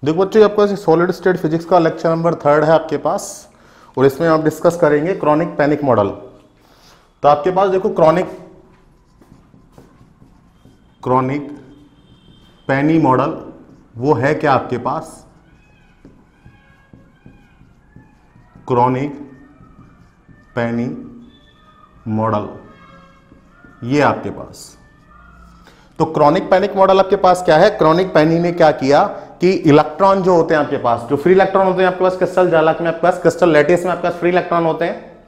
देखो बच्चों, आपका सॉलिड स्टेट फिजिक्स का लेक्चर नंबर 3 है आपके पास, और इसमें आप डिस्कस करेंगे क्रॉनिक पैनिक मॉडल। तो आपके पास देखो क्रॉनिक पैनी मॉडल वो है क्या आपके पास? क्रॉनिक पैनी मॉडल ये आपके पास। तो क्रॉनिक पैनिक मॉडल आपके पास क्या है? क्रॉनिक पैनी ने क्या किया कि इलेक्ट्रॉन जो होते हैं आपके पास, जो फ्री इलेक्ट्रॉन होते हैं आपके पास क्रिस्टल जालक में, आपके पास क्रिस्टल लैटिस में आपके पास फ्री इलेक्ट्रॉन होते हैं।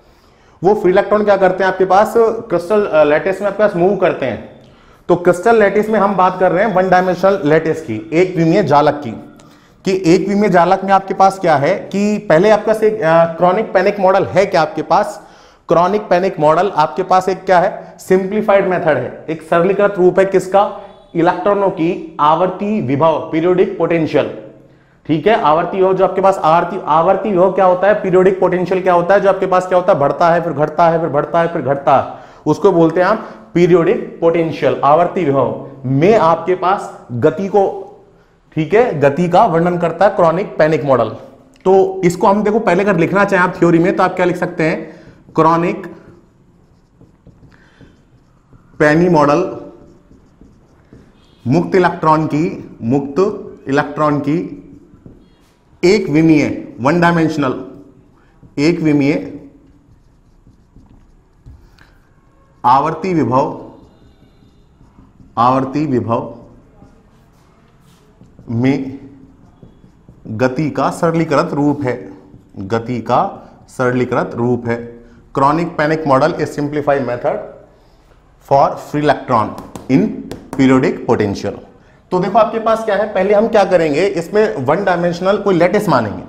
वो फ्री इलेक्ट्रॉन क्या करते हैं आपके पास? क्रिस्टल लैटिस में आपके पास मूव करते हैं। तो क्रिस्टल लैटिस में हम बात कर रहे हैं वन डायमेंशनल लैटिस की, एक विमीय जालक की, कि एक विमीय जालक में आपके पास क्या है कि पहले आपका से क्रॉनिक पैनिक मॉडल है क्या आपके पास? क्रॉनिक पैनिक मॉडल आपके पास एक क्या है? सिंप्लीफाइड मेथड है, एक सरलीकृत रूप है किसका? इलेक्ट्रॉनों की आवर्ती विभव, पीरियोडिक पोटेंशियल। ठीक है, आवर्ती विभव जो आपके पास आवर्ती विभव क्या होता है? पीरियोडिक पोटेंशियल क्या होता है? जो आपके पास क्या होता है? बढ़ता है, फिर घटता है, फिर बढ़ता है, फिर घटता है, उसको बोलते हैं आप पीरियोडिक पोटेंशियल। आवर्ती विभव में आपके पास गति को, ठीक है, गति का वर्णन करता है क्रॉनिक पैनिक मॉडल। तो इसको हम देखो पहले अगर लिखना चाहें आप थ्योरी में, तो आप क्या लिख सकते हैं? क्रॉनिक पैनी मॉडल मुक्त इलेक्ट्रॉन की एक विमीय, वन डायमेंशनल, एक विमीय आवर्ती विभव में गति का सरलीकृत रूप है। Chronic panic model is simplified method for free electron in periodic potential. तो देखो आपके पास क्या है, पहले हम क्या करेंगे, इसमें वन डायमेंशनल कोई लैटिस मानेंगे।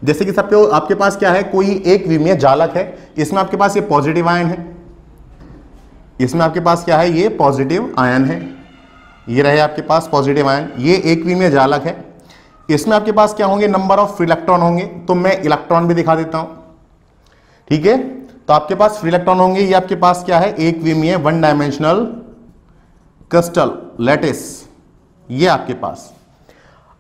जैसे कि सबके आपके पास क्या है, कोई एक विमीय जालक है, इसमें आपके पास ये पॉजिटिव आयन है, इसमें आपके पास क्या है? ये पॉजिटिव आयन है, ये रहे आपके पास पॉजिटिव आयन। ये एक विमीय जालक है, इसमें आपके पास क्या होंगे? नंबर ऑफ फ्री इलेक्ट्रॉन होंगे। तो मैं इलेक्ट्रॉन भी दिखा देता हूं, ठीक है। तो आपके पास फ्री इलेक्ट्रॉन होंगे, ये आपके पास क्या है? एक विमीय वन डायमेंशनल क्रिस्टल लैटिस, ये आपके पास।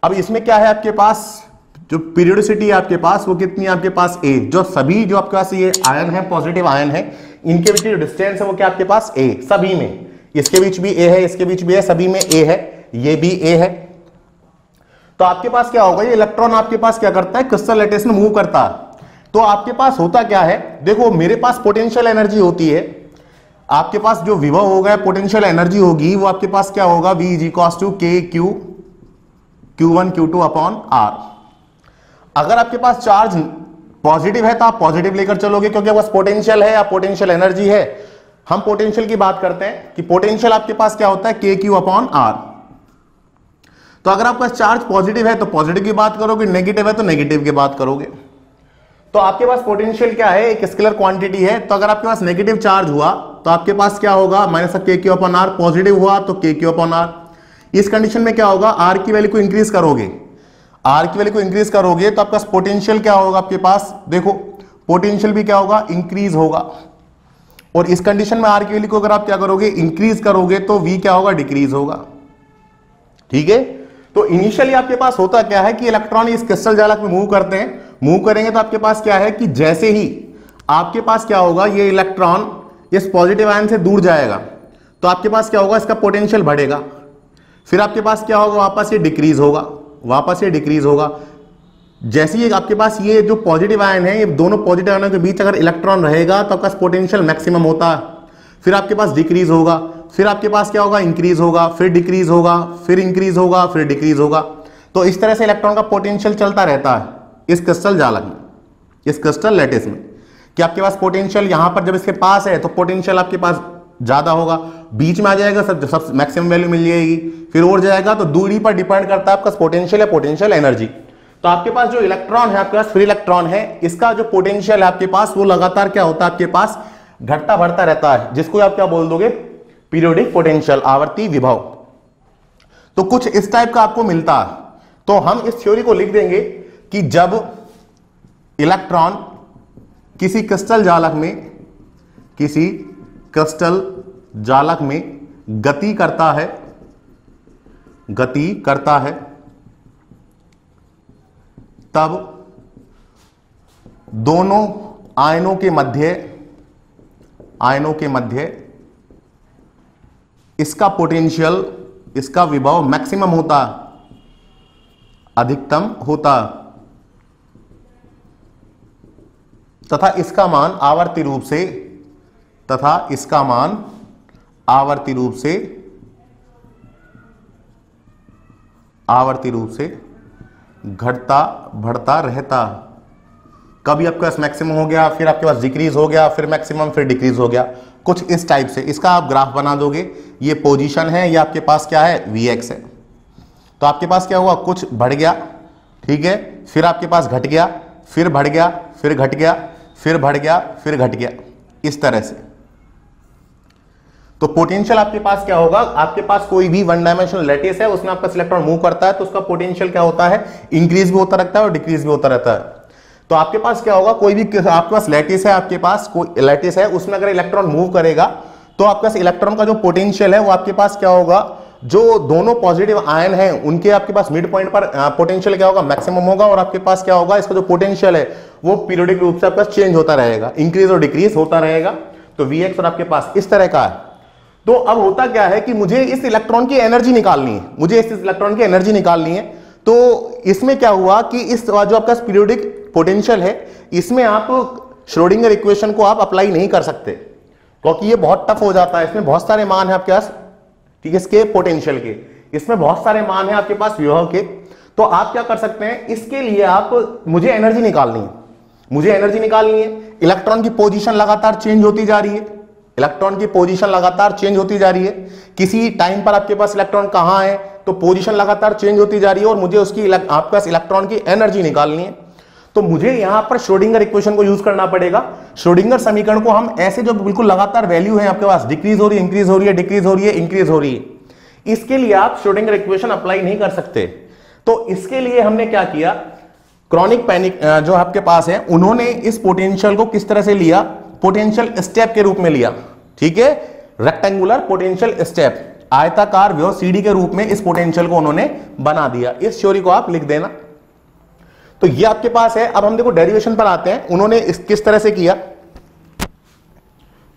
अब इसमें क्या है आपके पास? जो पीरियोडिसिटी है आपके पास वो कितनी है आपके पास? ए। जो सभी जो आपके पास ये आयन है, पॉजिटिव आयन है, इनके बीच जो डिस्टेंस है वो क्या आपके पास? ए। सभी में, इसके बीच भी ए है, इसके बीच भी है, सभी में ए है, ये भी ए है। तो आपके पास क्या होगा? ये इलेक्ट्रॉन आपके पास क्या करता है? क्रिस्टल लैटिस में मूव करता है। तो आपके पास होता क्या है? देखो मेरे पास पोटेंशियल एनर्जी होती है, आपके पास जो विभव होगा, पोटेंशियल एनर्जी होगी, वो आपके पास क्या होगा? V is equals to K Q1 Q2 upon R। अगर आपके पास चार्ज पॉजिटिव है तो आप पॉजिटिव लेकर चलोगे, क्योंकि आपके पास पोटेंशियल है या पोटेंशियल एनर्जी है। हम पोटेंशियल की बात करते हैं कि पोटेंशियल आपके पास क्या होता है? KQ upon R। तो अगर आपका चार्ज पॉजिटिव है तो पॉजिटिव की बात करोगे, नेगेटिव है तो नेगेटिव की बात करोगे। तो आपके पास पोटेंशियल क्या है? एक स्केलर क्वांटिटी है। तो अगर आपके पास नेगेटिव चार्ज हुआ तो आपके पास क्या होगा? Minus KQ upon R। Positive हुआ तो KQ अपॉन R। इस कंडीशन में क्या होगा? R की वैल्यू को इंक्रीज करोगे, R की वैल्यू को इंक्रीज करोगे तो आपका पोटेंशियल क्या होगा आपके पास? देखो पोटेंशियल भी क्या होगा? इंक्रीज होगा। और इस कंडीशन में R की वैल्यू को अगर आप क्या करोगे? इंक्रीज करोगे तो V क्या होगा? डिक्रीज होगा। ठीक है। तो इनिशियली आपके पास होता क्या है कि इलेक्ट्रॉन इस क्रिस्टल जालक में मूव करते हैं, मूव करेंगे तो आपके पास क्या है कि जैसे ही आपके पास क्या होगा, ये इलेक्ट्रॉन इस पॉजिटिव आयन से दूर जाएगा तो आपके पास क्या होगा? इसका पोटेंशियल बढ़ेगा। फिर आपके पास क्या होगा? वापस ये डिक्रीज होगा, जैसे ही आपके पास ये जो पॉजिटिव आयन है, ये दोनों पॉजिटिव आयनों के बीच अगर इलेक्ट्रॉन रहेगा तो आपका पोटेंशियल मैक्सिमम होता है। फिर आपके पास डिक्रीज होगा, फिर आपके पास क्या होगा? इंक्रीज होगा, फिर डिक्रीज होगा, फिर इंक्रीज होगा, फिर डिक्रीज होगा। तो इस तरह से इलेक्ट्रॉन का पोटेंशियल चलता रहता है इस क्रिस्टल जालक में, इस क्रिस्टल लैटिस में, कि आपके पास पोटेंशियल यहां पर जब इसके पास है तो पोटेंशियल आपके पास ज्यादा होगा, बीच में आ जाएगा सब मैक्सिमम वैल्यू मिल जाएगी, फिर और जाएगा। तो दूरी पर डिपेंड करता है आपका पोटेंशियल या पोटेंशियल एनर्जी। तो आपके पास जो इलेक्ट्रॉन है, आपके पास फ्री इलेक्ट्रॉन है, इसका जो पोटेंशियल है आपके पास वो लगातार क्या होता है? आपके पास घटता बढ़ता रहता है, जिसको आप क्या बोल दोगे? पीरियोडिक पोटेंशियल, आवर्ती विभव। तो कुछ इस टाइप का आपको मिलता है। तो हम इस थ्योरी को लिख देंगे कि जब इलेक्ट्रॉन किसी क्रिस्टल जालक में गति करता है तब दोनों आयनों के मध्य इसका पोटेंशियल, इसका विभव मैक्सिमम होता, अधिकतम होता, तथा इसका मान आवर्ती रूप से घटता बढ़ता रहता। कभी आपके पास मैक्सिमम हो गया, फिर आपके पास डिक्रीज हो गया, फिर मैक्सिमम, फिर डिक्रीज हो गया, कुछ इस टाइप से। इसका आप ग्राफ बना दोगे, ये पोजीशन है, ये आपके पास क्या है, Vx है। तो आपके पास क्या हुआ, कुछ बढ़ गया, ठीक है, फिर आपके पास घट गया, फिर बढ़ गया, फिर घट गया, फिर बढ़ गया, फिर घट गया, इस तरह से। तो पोटेंशियल आपके पास क्या होगा, आपके पास कोई भी वन डायमेंशनल लैटिस है, उसमें आपका इलेक्ट्रॉन मूव करता है, तो उसका पोटेंशियल क्या होता है, इंक्रीज भी होता रहता है और डिक्रीज भी होता रहता है। तो आपके पास क्या होगा, कोई भी आपके पास लैटिस है, आपके पास कोई लैटिस है, उसमें अगर इलेक्ट्रॉन मूव करेगा तो आपके पास इलेक्ट्रॉन का जो पोटेंशियल है वो आपके पास क्या होगा, जो दोनों पॉजिटिव आयन हैं उनके आपके पास मिड पॉइंट पर पोटेंशियल क्या होगा, मैक्सिमम होगा, और आपके पास क्या होगा, इसका जो पोटेंशियल है वो पीरियोडिक रूप से आपके पास चेंज होता रहेगा, इंक्रीज और डिक्रीज होता रहेगा। तो Vx और आपके पास इस तरह का है। तो अब होता क्या है कि मुझे इस इलेक्ट्रॉन की एनर्जी निकालनी है, तो इसमें क्या हुआ कि इस जो आपका पीरियोडिक पोटेंशियल है, इसमें आप श्रोडिंगर इक्वेशन को आप अप्लाई नहीं कर सकते, क्योंकि ये बहुत टफ हो जाता है। इसमें बहुत सारे मान है आपके पास, ठीक है, इसके पोटेंशियल के, इसमें बहुत सारे मान है आपके पास विभव के। तो आप क्या कर सकते हैं, इसके लिए आप, मुझे एनर्जी निकालनी है, इलेक्ट्रॉन की पोजीशन लगातार चेंज होती जा रही है, किसी टाइम पर आपके पास इलेक्ट्रॉन कहां है, तो पोजीशन लगातार चेंज होती जा रही है, और मुझे उसकी आपके पास इलेक्ट्रॉन की एनर्जी निकालनी है। तो मुझे यहां पर श्रोडिंगर इक्वेशन को यूज करना पड़ेगा। श्रोडिंगर समीकरण को हम ऐसे, जो बिल्कुल लगातार वैल्यू है आपके पास, डिक्रीज हो रही है, इंक्रीज हो रही है, डिक्रीज हो रही है, इंक्रीज हो रही है, इसके लिए आप श्रोडिंगर इक्वेशन अप्लाई नहीं कर सकते। तो इसके लिए हमने क्या किया, क्रॉनिक पैनिक जो आपके पास है, उन्होंने इस पोटेंशियल को किस तरह से लिया, पोटेंशियल स्टेप के रूप में लिया, ठीक है, रेक्टेंगुलर पोटेंशियल स्टेप, आयताकार विभव सीडी के रूप में इस पोटेंशियल को उन्होंने बना दिया। इस थ्योरी को आप लिख देना। तो ये आपके पास है। अब हम देखो डेरिवेशन पर आते हैं, उन्होंने किस तरह से किया।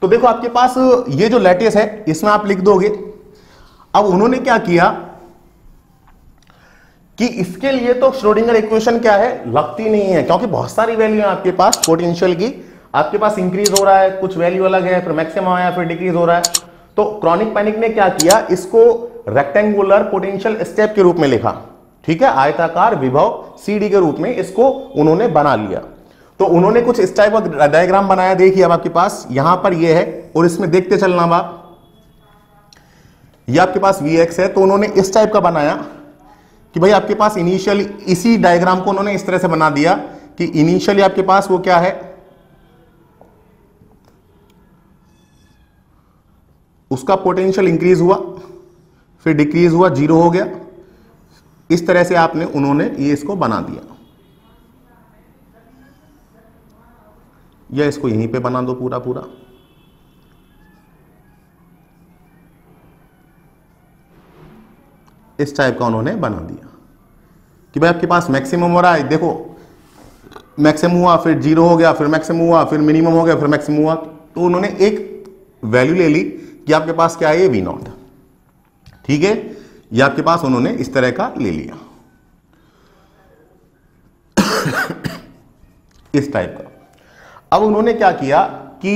तो देखो आपके पास ये जो लैटिस है, इसमें आप लिख दोगे। अब उन्होंने क्या किया कि इसके लिए तो श्रोडिंगर इक्वेशन क्या है, लगती नहीं है, क्योंकि बहुत सारी वैल्यू है आपके पास पोटेंशियल की, आपके पास इंक्रीज हो रहा है, कुछ वैल्यू अलग है, फिर मैक्सिमम आया, फिर डिक्रीज हो रहा है। तो क्रॉनिक पैनिक ने क्या किया, इसको रेक्टेंगुलर पोटेंशियल स्टेप के रूप में लिखा, ठीक है, आयताकार विभव सीडी के रूप में इसको उन्होंने बना लिया। तो उन्होंने कुछ इस टाइप का डायग्राम बनाया, देखिए अब आपके पास यहां पर ये है, और इसमें देखते चलना बात, ये आपके पास Vx है। तो उन्होंने इस टाइप का बनाया कि भाई आपके पास इनिशियली, इसी डायग्राम को उन्होंने इस तरह से बना दिया कि इनिशियली आपके पास वो क्या है, उसका पोटेंशियल इंक्रीज हुआ, फिर डिक्रीज हुआ, जीरो हो गया, इस तरह से आपने, उन्होंने ये इसको बना दिया, या इसको यहीं पे बना दो पूरा पूरा, इस टाइप का उन्होंने बना दिया कि भाई आपके पास मैक्सिमम हो रहा है, देखो मैक्सिमम हुआ, फिर जीरो हो गया, फिर मैक्सिमम हुआ, फिर मिनिमम हो गया, फिर मैक्सिमम हुआ। तो उन्होंने एक वैल्यू ले ली कि आपके पास क्या है, ये V0, ठीक है, ये आपके पास उन्होंने इस तरह का ले लिया इस टाइप का। अब उन्होंने क्या किया कि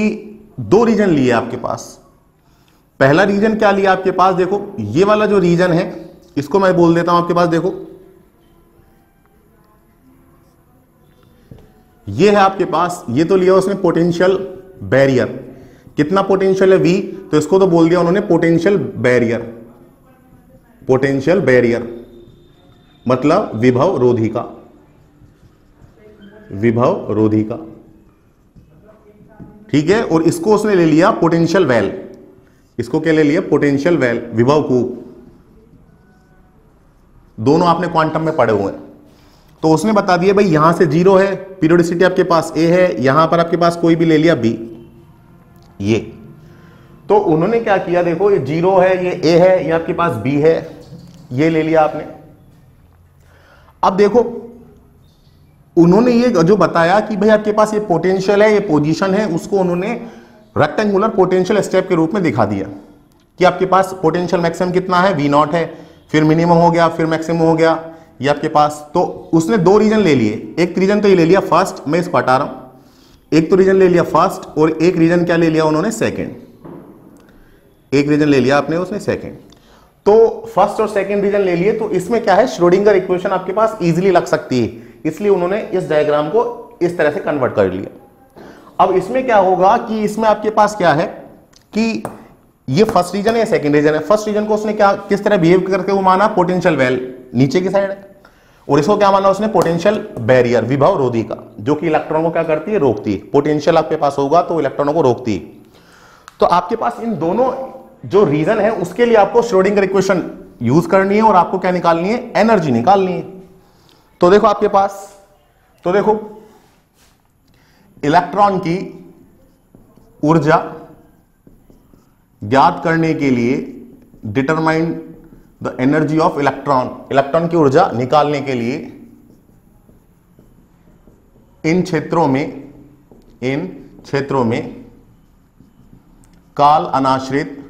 दो रीजन लिए आपके पास। पहला रीजन क्या लिया आपके पास, देखो ये वाला जो रीजन है, इसको मैं बोल देता हूं आपके पास, देखो ये है आपके पास, ये तो लिया उसने पोटेंशियल बैरियर, कितना पोटेंशियल है V, तो इसको तो बोल दिया उन्होंने पोटेंशियल बैरियर, पोटेंशियल बैरियर मतलब विभव रोधिका, विभव रोधिका, ठीक है। और इसको उसने ले लिया पोटेंशियल वेल, इसको क्या ले लिया, पोटेंशियल वेल, विभव कूप, दोनों आपने क्वांटम में पढ़े हुए हैं। तो उसने बता दिया भाई यहां से जीरो है, पीरियोडिसिटी आपके पास A है, यहां पर आपके पास कोई भी ले लिया B, ये। तो उन्होंने क्या किया, देखो ये जीरो है, ये A है, ये आपके पास B है, ये ले लिया आपने। अब देखो उन्होंने ये जो बताया कि भाई आपके पास ये पोटेंशियल है, ये पोजीशन है, उसको उन्होंने रेक्टेंगुलर पोटेंशियल स्टेप के रूप में दिखा दिया कि आपके पास पोटेंशियल मैक्सिमम कितना है, V नॉट है, फिर मिनिमम हो गया, फिर मैक्सिमम हो गया ये आपके पास। तो उसने दो रीजन ले लिए, एक रीजन तो ये ले लिया फर्स्ट, मैं इसको हटा रहा हूं, एक तो रीजन ले लिया फर्स्ट और एक रीजन क्या ले लिया उन्होंने, सेकेंड। एक रीजन ले लिया आपने उसने सेकेंड। तो फर्स्ट और सेकेंड रीजन ले लिए, तो इसमें क्या है, श्रोडिंगर इक्वेशन आपके पास इजीली लग सकती है, इसलिए उन्होंने इस डायग्राम को इस तरह से कन्वर्ट कर लिया। अब इसमें क्या होगा कि इसमें आपके पास क्या है कि ये फर्स्ट रीजन है, सेकंड रीजन है। फर्स्ट रीजन को उसने क्या किस तरह बिहेव करके वो माना, पोटेंशियल वेल नीचे की साइड है, और इसको क्या माना उसने, पोटेंशियल बैरियर, विभव रोधी का, जो कि इलेक्ट्रॉन को क्या करती है, रोकती है। पोटेंशियल आपके पास होगा तो इलेक्ट्रॉनों को रोकती है। तो आपके पास इन दोनों जो रीजन है उसके लिए आपको श्रोडिंगर इक्वेशन यूज करनी है और आपको क्या निकालनी है, एनर्जी निकालनी है। तो देखो आपके पास, तो देखो इलेक्ट्रॉन की ऊर्जा ज्ञात करने के लिए determine the energy of electron, electron की ऊर्जा निकालने के लिए इन क्षेत्रों में काल अनाश्रित,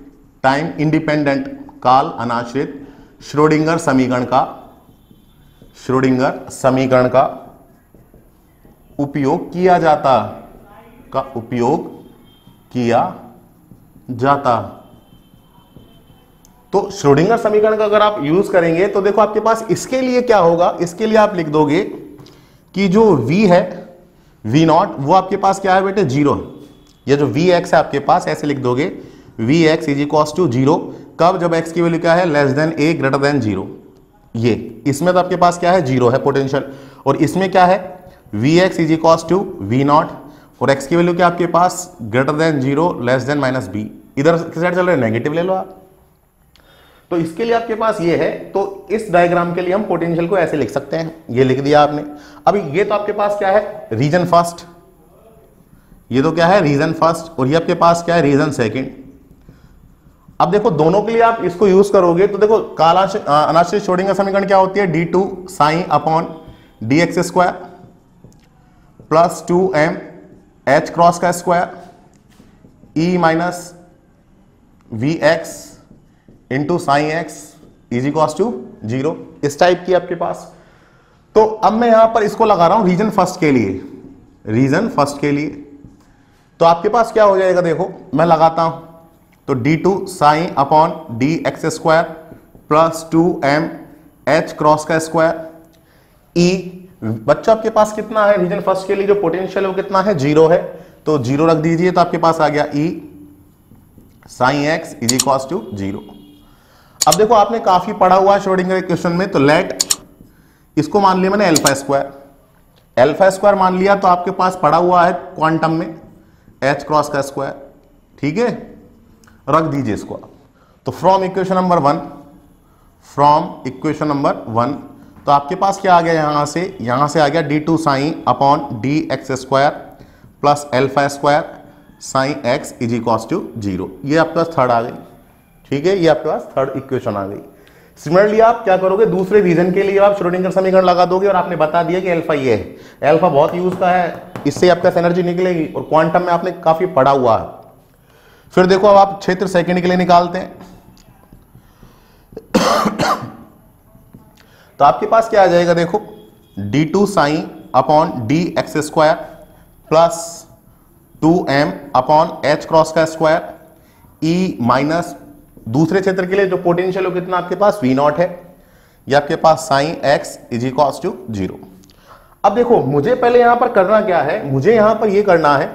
टाइम इंडिपेंडेंट, काल अनाश्रित श्रोडिंगर समीकरण का उपयोग किया जाता। तो श्रोडिंगर समीकरण का अगर आप यूज करेंगे तो देखो आपके पास इसके लिए क्या होगा, इसके लिए आप लिख दोगे कि जो V है, V नॉट, वो आपके पास क्या है बेटे, जीरो है। ये जो Vx है आपके पास ऐसे लिख दोगे, Vx is equal to zero. कब, जब x की वैल्यू क्या है, less than a greater than zero. ये इसमें तो आपके पास क्या है, जीरो है पोटेंशियल, और इसमें क्या है, Vx is equal to V naught, और x की वैल्यू क्या आपके पास, greater than zero, less than minus b। इधर किस साइड चल रहा है, नेगेटिव ले लो आप। तो इसके लिए आपके पास ये है, तो इस डायग्राम के लिए हम पोटेंशियल को ऐसे लिख सकते हैं, ये लिख दिया आपने। अभी ये तो आपके पास क्या है, रीजन फर्स्ट, ये तो क्या है, रीजन फर्स्ट, और ये आपके पास क्या है, रीजन सेकंड। अब देखो दोनों के लिए आप इसको यूज करोगे तो देखो काल अनाश्रित श्रोडिंगर समीकरण क्या होती है, d2 sign upon dx square plus 2m h cross का square e minus vx into psi x is equal to zero, इस टाइप की आपके पास। तो अब मैं यहां पर इसको लगा रहा हूं रीजन फर्स्ट के लिए, रीजन फर्स्ट के लिए। तो आपके पास क्या हो जाएगा, देखो मैं लगाता हूं, तो d2 sign upon dx square plus 2m h cross का स्क्वायर e, बच्चा आपके पास कितना है, रीजन फर्स्ट के लिए जो पोटेंशियल है वो कितना है, जीरो है, तो जीरो रख दीजिए। तो आपके पास आ गया e sine x is equal to zero. अब देखो आपने काफी पढ़ा हुआ है श्रोडिंगर इक्वेशन में, तो लेट इसको मान लिया मैंने अल्फा स्क्वायर मान लिया, तो आपके पास पढ़ा हुआ है क्वांटम में h क्रॉस का स्क्वायर, ठीक है, रख दीजिए इसको आप। तो फ्रॉम इक्वेशन नंबर वन, तो आपके पास क्या आ गया, यहां से आ गया d2 sign upon dx square plus alpha square sine x is equal to zero. ये आपके पास थर्ड आ गई, ठीक है, ये आपके पास थर्ड इक्वेशन आ गई। सिमिलरली आप क्या करोगे, दूसरे रीजन के लिए आप श्रोडिंगर समीकरण लगा दोगे, और आपने बता दिया कि अल्फा ये है, अल्फा बहुत यूज का है, इससे आपका एनर्जी निकलेगी, और क्वांटम में आपने काफी पढ़ा हुआ है। फिर देखो अब आप क्षेत्र सेकंड के लिए निकालते हैं, तो आपके पास क्या आ जाएगा, देखो d2 sign upon dx square plus 2m upon h cross का स्क्वायर e माइनस दूसरे क्षेत्र के लिए जो पोटेंशियल हो कितना आपके पास, V नॉट है, ये आपके पास psi x is equal to zero. अब देखो मुझे पहले यहां पर करना क्या है, मुझे यहां पर यह करना है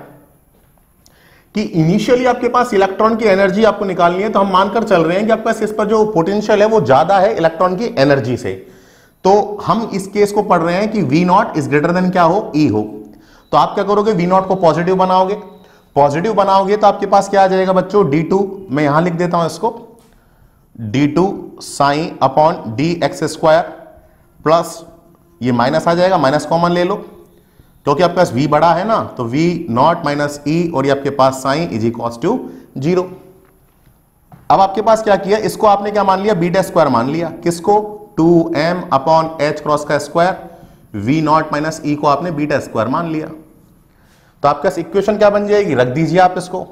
कि इनिशियली आपके पास इलेक्ट्रॉन की एनर्जी आपको निकालनी है। तो हम मानकर चल रहे हैं कि आपके पास इस पर जो पोटेंशियल है वो ज्यादा है इलेक्ट्रॉन की एनर्जी से, तो हम इस केस को पढ़ रहे हैं कि V not is greater than क्या हो, E हो। तो आप क्या करोगे, V नॉट को पॉजिटिव बनाओगे, तो आपके पास क्या आ जाएगा बच्चों, d2, मैं यहां लिख देता हूं इसको, d2 sign upon dx square plus ये माइनस आ जाएगा, माइनस कॉमन ले लो क्योंकि आपके पास V बड़ा है ना, तो V नॉट माइनस E, और ये आपके पास psi is equal to zero. अब आपके पास क्या किया, इसको आपने क्या मान लिया, बीटा स्क्वायर मान लिया, किसको, 2m अपॉन h क्रॉस का स्क्वायर वी नॉट माइनस ई को आपने बीटा स्क्वायर मान लिया। तो आपके पास इक्वेशन क्या बन जाएगी, रख दीजिए आप इसको।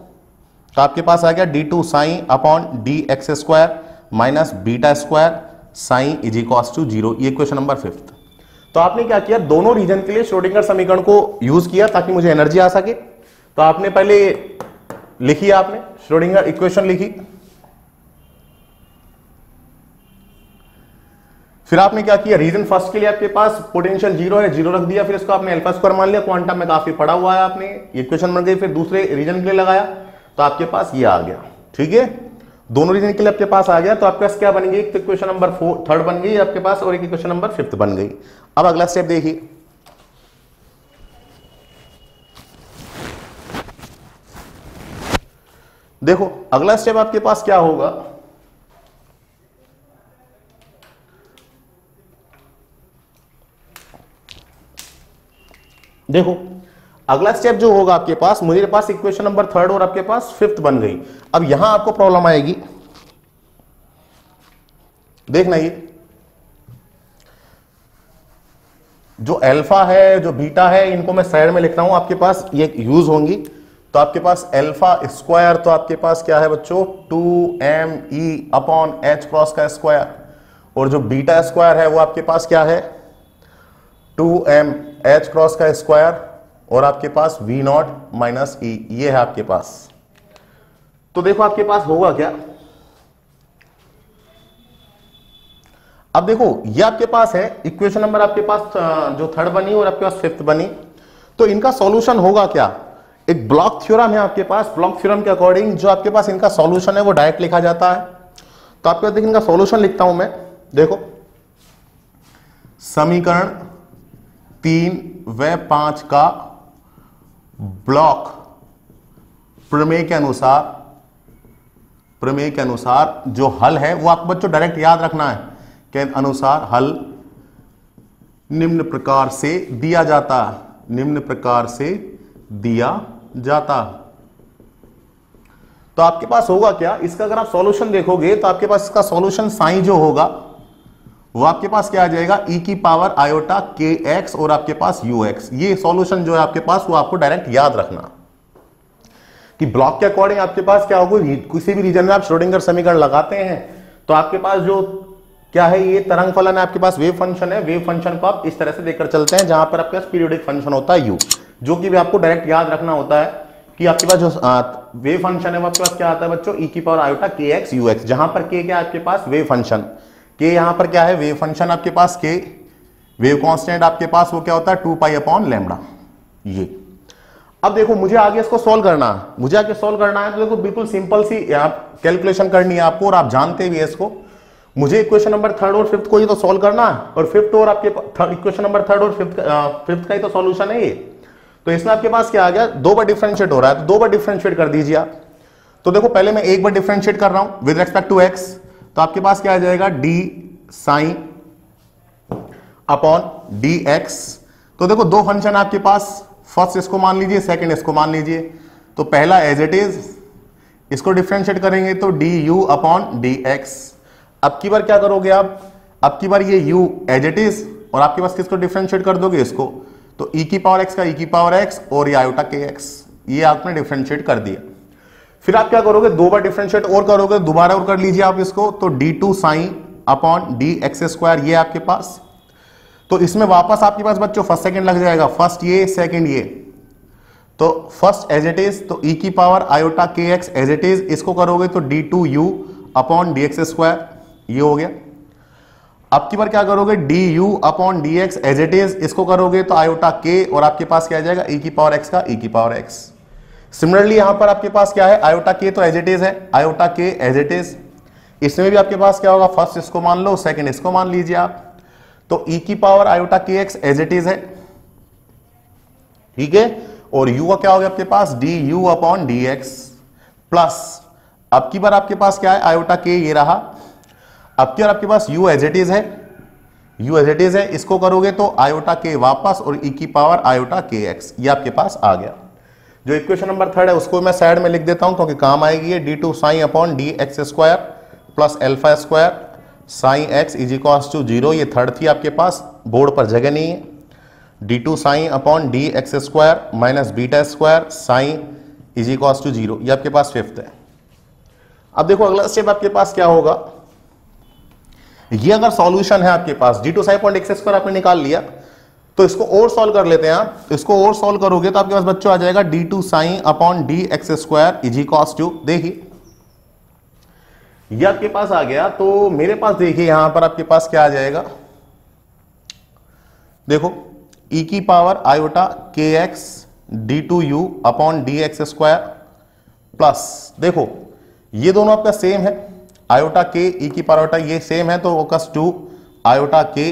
तो आपके पास आ गया D two sign upon D X square minus beta square sine is equals to 0। ये इक्वेशन नंबर 5। तो आपने क्या किया, दोनों रीजन के लिए श्रोडिंगर समीकरण को यूज किया ताकि मुझे एनर्जी आ सके। तो आपने पहले लिखी, आपने श्रोडिंगर इक्वेशन लिखी, फिर आपने क्या किया, रीजन फर्स्ट के लिए आपके पास पोटेंशियल 0 है, 0 रख दिया, फिर इसको आपने अल्फा स्क्वायर मान लिया, क्वांटम में काफी पड़ा हुआ है, आपने इक्वेशन बन गई। फिर दूसरे रीजन के लिए लगाया तो आपके पास ये आ गया। ठीक है, दोनों रीजन के लिए आपके पास आ गया। तो आपके पास क्या बन गई, एक तो इक्वेशन नंबर 3 बन गई आपके पास और एक इक्वेशन नंबर 5 बन गई। अब अगला स्टेप देखिए, देखो अगला स्टेप आपके पास क्या होगा, देखो अगला स्टेप जो होगा आपके पास, मुझे पास इक्वेशन नंबर 3 और आपके पास 5 बन गई। अब यहां आपको प्रॉब्लम आएगी, देखना ये जो अल्फा है जो बीटा है इनको मैं साइड में लिख रहा हूं, आपके पास ये यूज होंगी। तो आपके पास अल्फा स्क्वायर तो आपके पास क्या है बच्चों, 2me अपॉन एच क्रॉस का स्क्वायर, और जो बीटा स्क्वायर है वो आपके पास क्या है, 2m एच क्रॉस का स्क्वायर और आपके पास v नॉट माइनस ई, ये है आपके पास। तो देखो आपके पास होगा क्या, अब देखो ये आपके पास है इक्वेशन नंबर आपके पास जो 3 बनी और आपके पास 5 बनी। तो इनका सॉल्यूशन होगा क्या, एक ब्लॉक थ्योरम है आपके पास, ब्लॉक थ्योरम के अकॉर्डिंग जो आपके पास इनका सॉल्यूशन है वो डायरेक्ट लिखा जाता है। तो आपके पास देखिए इनका सॉल्यूशन लिखता हूं मैं, देखो समीकरण 3 व 5 का ब्लॉक प्रमेय के अनुसार जो हल है वो आपको बच्चों डायरेक्ट याद रखना है के अनुसार हल निम्न प्रकार से दिया जाता, निम्न प्रकार से दिया जाता। तो आपके पास होगा क्या, इसका अगर आप सॉल्यूशन देखोगे तो आपके पास इसका सॉल्यूशन साइन जो होगा वो आपके पास क्या आ जाएगा, e की पावर आयोटा के एक्स और आपके पास यू एक्स। ये सॉल्यूशन जो है आपके पास वो आपको डायरेक्ट याद रखना कि ब्लॉक के अकॉर्डिंग आपके पास क्या होगा, किसी भी रीजन में आप श्रोडिंगर समीकरण लगाते हैं तो आपके पास जो क्या है, ये तरंग फलन है आपके पास, वेव फंक्शन है। वेव फंक्शन को आप इस तरह से देखकर चलते हैं जहां पर आपके पास पीरियोडिक फंक्शन होता है u, जो कि भी आपको डायरेक्ट याद रखना होता है कि आपके पास जो वेव फंक्शन है वो आपके पास क्या आता है बच्चों, e की पावर आयोटा के एक्स यू एक्स, जहां पर k क्या है आपके पास वेव फंक्शन, k यहां पर क्या है वेव फंक्शन आपके पास, k वेव कांस्टेंट आपके पास वो क्या होता है 2 पाई अपॉन लैम्बडा। ये अब देखो मुझे आगे इसको सॉल्व करना है, मुझे आगे सॉल्व करना है तो देखो बिल्कुल सिंपल सी कैलकुलेशन करनी है आपको और आप जानते भी है इसको। मुझे इक्वेशन नंबर 3 और 5 को ही तो सॉल्व करना है और 5th और आपके इक्वेशन नंबर 3 और 5th का ही तो सॉल्यूशन है ये। तो इसमें आपके पास क्या आ गया, 2 बार डिफरेंशिएट हो रहा है तो 2 बार डिफरेंशिएट कर दीजिए आप। तो देखो पहले मैं 1 बार डिफरेंशिएट कर रहा हूं विद रेस्पेक्ट टू x, तो आपके पास क्या आ जाएगा d साइन अपॉन dx। तो देखो 2 फंक्शन आपके पास, फर्स्ट इसको मान लीजिए, सेकंड इसको मान लीजिए। तो पहला एज इट इज, इसको डिफरेंशिएट करेंगे तो du अपॉन dx। अब की बार क्या करोगे आप, अब की बार ये u एज इट इज और आपके पास किसको डिफरेंशिएट कर दोगे इसको, तो e की पावर x का e की पावर x और ये आयोटा के x, ये आपने डिफरेंशिएट कर दिया। फिर आप क्या करोगे, 2 बार डिफरेंशिएट और करोगे, दोबारा और कर लीजिए आप इसको, तो d2 sign upon dx square, ये आपके पास। तो इसमें वापस आपके पास बच्चों फर्स्ट सेकंड लग जाएगा, फर्स्ट ये सेकंड ये, तो फर्स्ट एज इट इज तो e की पावर आयोटा के एक्स एज इट इज, इसको करोगे तो d2u अपॉन dx स्क्वायर, ये हो गया। अब की बार क्या करोगे, du upon dx as it is, इसको करोगे तो आयोटा k और आपके पास क्या आ जाएगा e की पावर x का e की पावर x। सिमिलरली यहां पर आपके पास क्या है, आयोटा k तो एज इट इज है, iota k as it is. इसमें भी आपके पास क्या होगा, फर्स्ट इसको मान लो, सेकंड इसको मान लीजिए आप, तो e की पावर आयोटा के एक्स एज इट इज है, ठीक है। और u का क्या हो गया आपके पास, du अपॉन dx प्लस, अब की बार आपके पास क्या है, आयोटा k ये रहा, अब की बार आपके पास u एज इट इज है, u एज इट इज है, इसको करोगे तो आयोटा k वापस और e की पावर आयोटा के एक्स, ये आपके पास आ गया। जो इक्वेशन नंबर 3 है उसको मैं साइड में लिख देता हूं क्योंकि काम आएगी ये, d2 sign upon dx square plus alpha square sine x is equals to 0, ये 3rd थी आपके पास, बोर्ड पर जगह नहीं है। D two sign upon D X square minus beta square sine is equals to 0। ये आपके पास फिफ्थ है। अब देखो अगला स्टेप आपके पास क्या होगा, ये अगर सॉल्यूशन है आपके पास, d two sign upon x square आपने निकाल लिया, तो इसको और सॉल्व कर लेते हैं आप। तो इसको और सॉल्व करोगे तो आपके पास बच्चों आ जाएगा D two sign upon D X square is equals to, देखिए ये आपके पास आ गया। तो मेरे पास देखिए यहां पर आपके पास क्या आ जाएगा, देखो e की पावर आयोटा के X D two U upon D X square plus, देखो ये दोनों आपका सेम है, आयोटा के e की पावर आयोटा ये सेम है, तो फोकस टू आयोटा के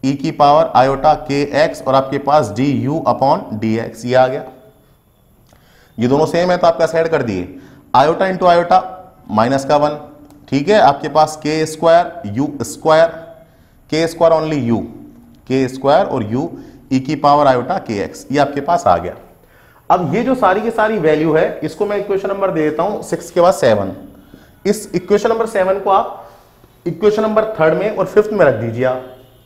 e की पावर आयोटा के एक्स और आपके पास d you upon D x, ये आ गया। ये दोनों सेम है तो आपका सेट कर दिए, आयोटा इंटू आयोटा माइनस का 1, ठीक है, आपके पास के स्क्वायर यू स्क्वायर, के स्क्वायर ओनली यू, के स्क्वायर और यू ई की पावर आयोटा के एक्स, ये आपके पास आ गया। अब ये जो सारी की सारी वैल्यू है इसको मैं इक्वेशन नंबर दे देता हूं 6 के बाद 7। इस इक्वेशन नंबर 7 को आप इक्वेशन नंबर 3 में और 5th में रख दीजिए आप,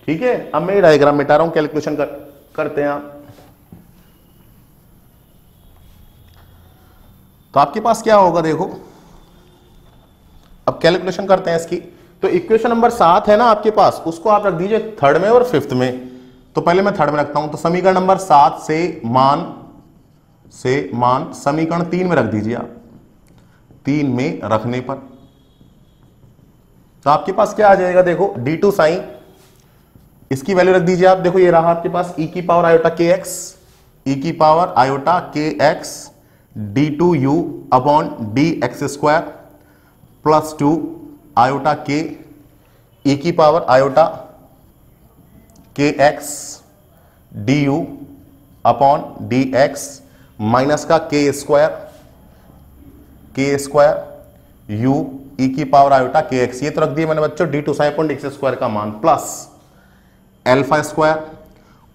ठीक है। अब मैं डायग्राम मिटा रहा हूं, कैलकुलेशन करते हैं आप। तो आपके पास क्या होगा, देखो अब कैलकुलेशन करते हैं इसकी। तो इक्वेशन नंबर 7 है ना आपके पास, उसको आप रख दीजिए 3rd में और 5th में। तो पहले मैं 3rd में रखता हूं, तो समीकरण नंबर 7 से मान समीकरण 3 में रख दीजिए आप। 3 में रखने पर तो आपके पास क्या आ जाएगा, देखो डी टू साइन, इसकी वैल्यू रख दीजिए आप। देखो ये रहा आपके पास e की पावर आयोटा के एक्स, e की पावर आयोटा के X D two U upon D X square plus 2 iota के e की पावर आयोटा के X D you upon D X minus का के स्क्वायर यू ई की पावर आयोटा के X, ये तो रख दिए मैंने बच्चों D two sign upon x square का मान प्लस एल्फा स्क्वायर,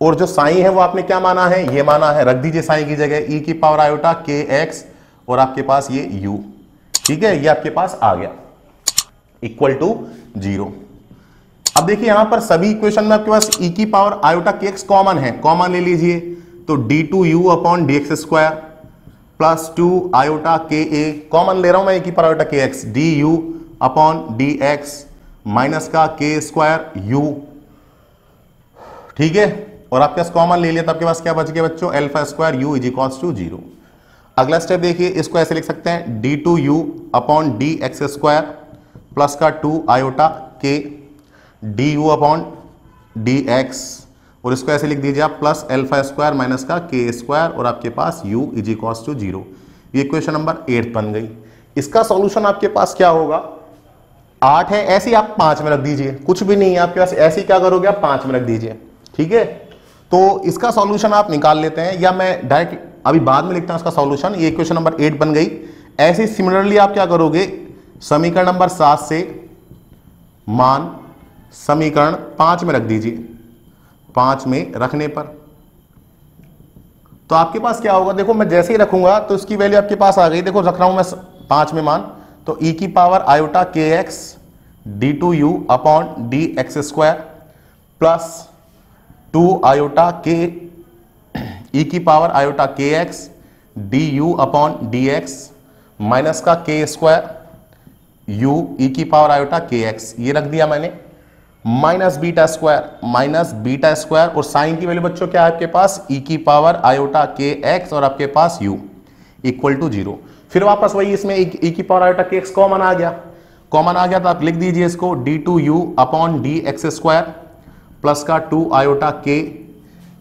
और जो साइन है वो आपने क्या माना है, ये माना है, रख दीजिए साइन की जगह ई की पावर आयोटा के एक्स और आपके पास ये यू, ठीक है, ये आपके पास आ गया इक्वल टू 0। अब देखिए यहां पर सभी इक्वेशन में आपके पास e की पावर आयोटा के एक्स कॉमन है, कॉमन ले लीजिए। तो D two U upon D X square plus 2 iota K A, common ले रहा हूं मैं e की पावर आयोटा के X D you upon D X minus का के स्क्वायर यू, ठीक है, और आपके पास कॉमन ले लिया तो आपके पास क्या बच गया बच्चों, alpha square U is equals to 0। अगला स्टेप देखिए, इसको ऐसे लिख सकते हैं D two U upon D X square plus का 2 iota K D you upon D X, और इसको ऐसे लिख दीजिए आप प्लस एल्फा स्क्वायर माइनस का के स्क्वायर और आपके पास u इज इक्वल्स टू 0। ये इक्वेशन नंबर 8 बन गई। इसका सॉल्यूशन आपके पास क्या होगा, 8 है, ऐसे आप 5 में रख दीजिए, कुछ भी नहीं है आपके पास, ऐसे क्या करोगे आप 5 में रख दीजिए, ठीक है। तो इसका सॉल्यूशन आप निकाल लेते हैं, या मैं डायरेक्ट अभी बाद में लिखता हूं इसका सॉल्यूशन। ये इक्वेशन नंबर 8 बन गई। ऐसे सिमिलरली आप क्या करोगे, समीकरण नंबर 7 से मान समीकरण 5 में रख दीजिए। 5 में रखने पर तो आपके पास क्या होगा, देखो मैं जैसे ही रखूंगा तो इसकी वैल्यू आपके पास आ गई। देखो रख रहा हूं मैं 5 में मान, तो e की पावर आयोटा के X D two U upon D X square plus 2 iota के e की पावर आयोटा के X D you upon D X minus का के स्क्वायर u e की पावर आयोटा के एक्स, ये रख दिया मैंने, माइनस बीटा स्क्वायर और साइन की वैल्यू बच्चों क्या है आपके पास, e की पावर आयोटा के एक्स और आपके पास u इक्वल टू 0। फिर वापस वही इसमें e की पावर आयोटा के एक्स कॉमन आ गया तो आप लिख दीजिए इसको D two U upon D X square plus का 2 आयोटा के,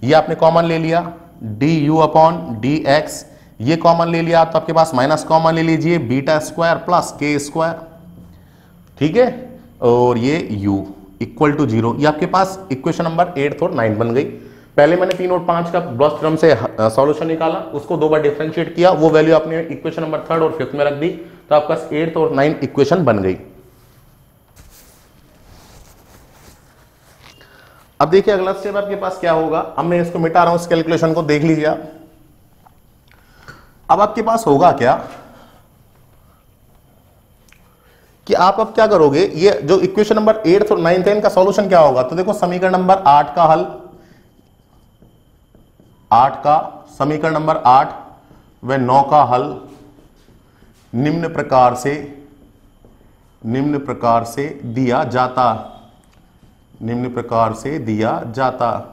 ये आपने कॉमन ले लिया, D you upon D x, ये कॉमन ले लिया तो आपके पास माइनस कॉमन ले लीजिए beta square plus K square, ठीक है, और ये u इक्वल टू 0। ये आपके पास इक्वेशन नंबर 8 और 9 बन गई। पहले मैंने 3 और 5 का ब्लॉक थ्योरम से सॉल्यूशन निकाला, उसको 2 बार डिफरेंशिएट किया, वो वैल्यू आपने इक्वेशन नंबर 3rd और 5th में रख दी, तो आपका 8th और 9th इक्वेशन बन गई। अब देखिए अगला स्टेप आपके पास क्या होगा। अब मैं इसको मिटा रहा हूं, इस कैलकुलेशन को देख लीजिए आप। अब आपके पास होगा क्या कि आप अब क्या करोगे, ये जो इक्वेशन नंबर 8th और 9th है इनका सॉल्यूशन क्या होगा। तो देखो समीकरण नंबर 8 का हल 8 का समीकरण नंबर 8 व 9 का हल निम्न प्रकार से दिया जाता, निम्न प्रकार से दिया जाता।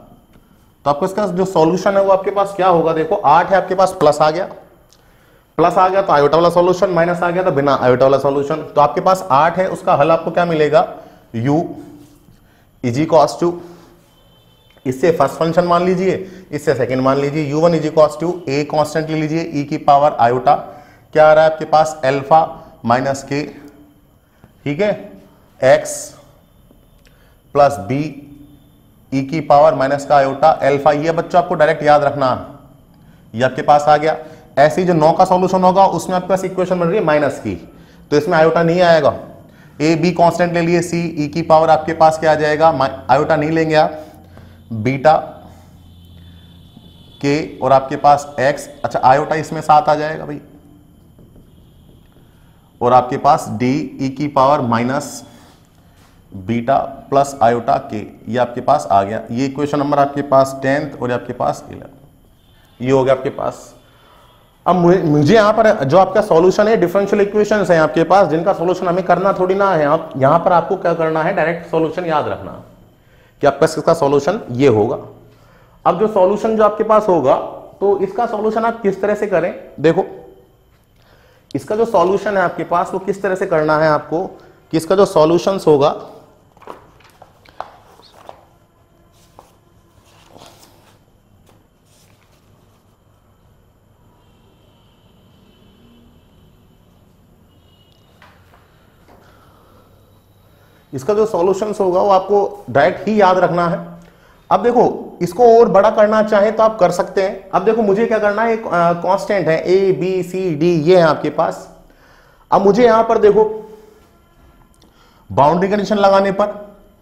तो आपको इसका जो सॉल्यूशन है वो आपके पास क्या होगा, देखो 8 है आपके पास, प्लस आ गया तो आयोटा वाला सॉल्यूशन, माइनस आ गया तो बिना आयोटा वाला सॉल्यूशन। तो आपके पास 8 है, उसका हल आपको क्या मिलेगा, u इज इक्वल्स टू, इससे फर्स्ट फंक्शन मान लीजिए, इससे सेकंड मान लीजिए, u1 is equals to a constant ले लीजिए, e की पावर आयोटा, क्या आ रहा है आपके पास अल्फा माइनस के, ठीक है, x प्लस b e की पावर माइनस का आयोटा अल्फा। ये बच्चों आपको डायरेक्ट याद रखना, ये आपके पास आ गया। ऐसी जो 9 का सॉल्यूशन होगा उसमें आपके पास इक्वेशन बन रही है माइनस की, तो इसमें आयोटा नहीं आएगा। ए बी कांस्टेंट ले लिए, सी ई की पावर आपके पास क्या आ जाएगा, आयोटा नहीं लेंगे आप, बीटा के और आपके पास एक्स, अच्छा आयोटा इसमें साथ आ जाएगा भाई, और आपके पास डी ई की power minus beta plus iota K, ये आपके पास आ गया। ये इक्वेशन नंबर आपके पास 10th और आपके पास 11, ये हो गया आपके पास। अब मुझे यहां पर जो आपका सॉल्यूशन है, डिफरेंशियल इक्वेशंस है आपके पास, जिनका सॉल्यूशन हमें करना थोड़ी ना है, आप यहां पर आपको क्या करना है, डायरेक्ट सॉल्यूशन याद रखना कि आपका इसका सॉल्यूशन ये होगा। अब जो सॉल्यूशन जो आपके पास होगा, तो इसका सॉल्यूशन आप किस तरह से करें, देखो इसका जो सॉल्यूशन है आपके पास वो किस तरह से करना है आपको, कि इसका जो सॉल्यूशन होगा, इसका जो सॉल्यूशंस होगा वो आपको डायरेक्ट ही याद रखना है। अब देखो इसको और बड़ा करना चाहे तो आप कर सकते हैं। अब देखो मुझे क्या करना है, कांस्टेंट है ए बी सी डी, ये है आपके पास। अब मुझे यहां पर देखो बाउंड्री कंडीशन लगाने पर,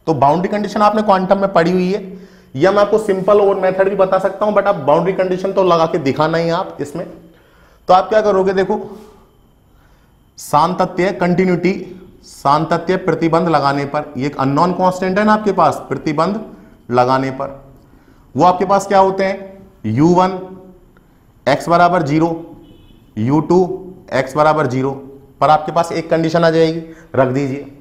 तो बाउंड्री कंडीशन आपने क्वांटम में पढ़ी हुई है, या मैं आपको सिंपल और मेथड भी बता सकता हूं, बट आप बाउंड्री कंडीशन तो लगा के दिखाना ही आप इसमें। तो आप क्या करोगे, देखो सातत्य कंटिन्यूटी, सातत्य प्रतिबंध लगाने पर, ये एक अननोन कांस्टेंट है ना आपके पास, प्रतिबंध लगाने पर वो आपके पास क्या होते हैं, u1 x बराबर 0, u2 x बराबर 0 पर आपके पास एक कंडीशन आ जाएगी, रख दीजिए।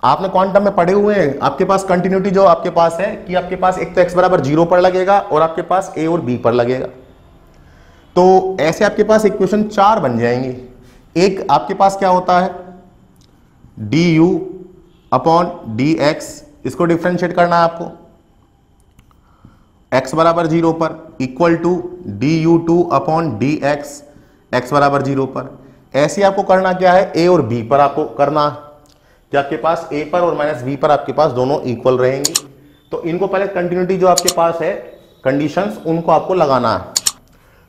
आपने क्वांटम में पढ़े हुए हैं, आपके पास कंटिन्यूटी जो आपके पास है कि आपके पास एक तो x बराबर 0 पर लगेगा और आपके पास a और b पर लगेगा। तो ऐसे आपके पास इक्वेशन 4 बन जाएंगे। एक आपके पास क्या होता है, du अपॉन dx, इसको डिफ्रेंशिएट करना है आपको x बराबर 0 पर, equal to du2 upon dx x बराबर 0 पर। ऐसे आपको करना क्या है, a और b पर आपको करना है कि आपके पास a पर और माइनस b पर आपके पास दोनों इक्वल रहेंगे। तो इनको पहले कंटिन्यूटी जो आपके पास है, कंडीशंस, उनको आपको लगाना है।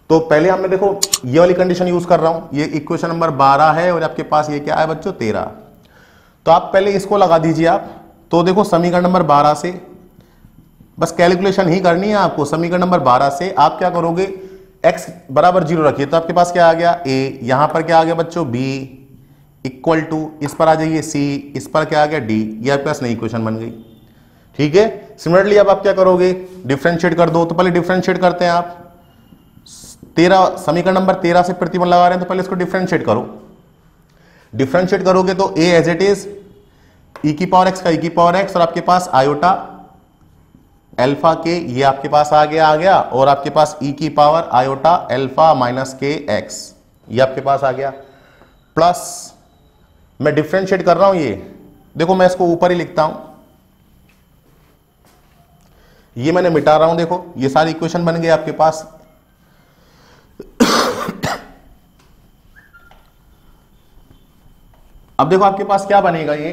तो पहले हमने देखो ये वाली कंडीशन यूज कर रहा हूं, ये इक्वेशन नंबर 12 है और आपके पास ये क्या है बच्चों, 13। तो आप पहले इसको लगा दीजिए आप। तो देखो समीकरण नंबर 12 से बस कैलकुलेशन ही करनी है आपको। समीकरण नंबर 12 से आप क्या करोगे, x बराबर 0 रखिए, तो आपके पास क्या आ गया, a, यहां पर क्या आ गया बच्चों, b, इक्वल टू इस पर आ जाइए c, इस पर क्या आ गया d, ये आपके पास नई इक्वेशन बन गई। ठीक है, सिमिलरली अब आप क्या करोगे, डिफ्रेंशिएट कर दो। तो पहले डिफ्रेंशिएट करते हैं आप, 13 समीकरण नंबर 13 से प्रतिबंध लगा रहे हैं, तो पहले इसको डिफ्रेंशिएट करो। डिफ्रेंशिएट करोगे तो a as it is e की पावर x का e की पावर x, और आपके पास आयोटा अल्फा के, ये आपके पास आ गया, और आपके पास e की पावर आयोटा अल्फा माइनस के x, ये आपके पास आ गया। प्लस मैं डिफ्रेंशिएट कर रहा हूं, ये देखो मैं इसको ऊपर ही लिखता हूं, ये मैंने मिटा रहा हूं, देखो ये सारी इक्वेशन बन गई आपके पास। अब देखो आपके पास क्या बनेगा, ये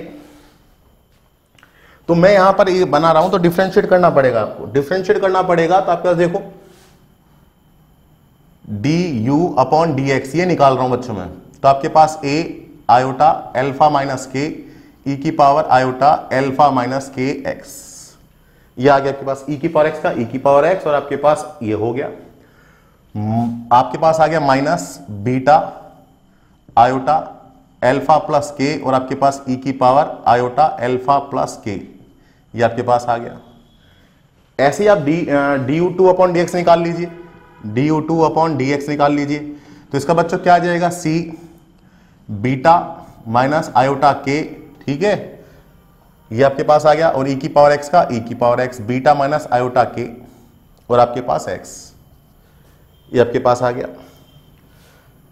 तो मैं यहां पर ये बना रहा हूं, तो डिफरेंशिएट करना पड़ेगा आपको। डिफरेंशिएट करना पड़ेगा तो आपके पास देखो du अपॉन dx, ये निकाल रहा हूं बच्चों में। तो आपके पास a आयोटा अल्फा माइनस के, e की पावर आयोटा अल्फा माइनस के x, ये आ गया आपके पास e की पावर x का e की पावर x, और आपके पास ये हो गया, आपके पास आ गया minus beta iota alpha plus के, और आपके पास e की पावर आयोटा अल्फा प्लस के, ये आपके पास आ गया। ऐसे ही आप du2 अपॉन dx निकाल लीजिए। du2 अपॉन dx निकाल लीजिए। तो इसका बच्चों क्या आ जाएगा, c beta minus iota k, ठीक है, ये आपके पास आ गया, और e की पावर x का e की power x beta minus iota k और आपके पास x, ये आपके पास आ गया।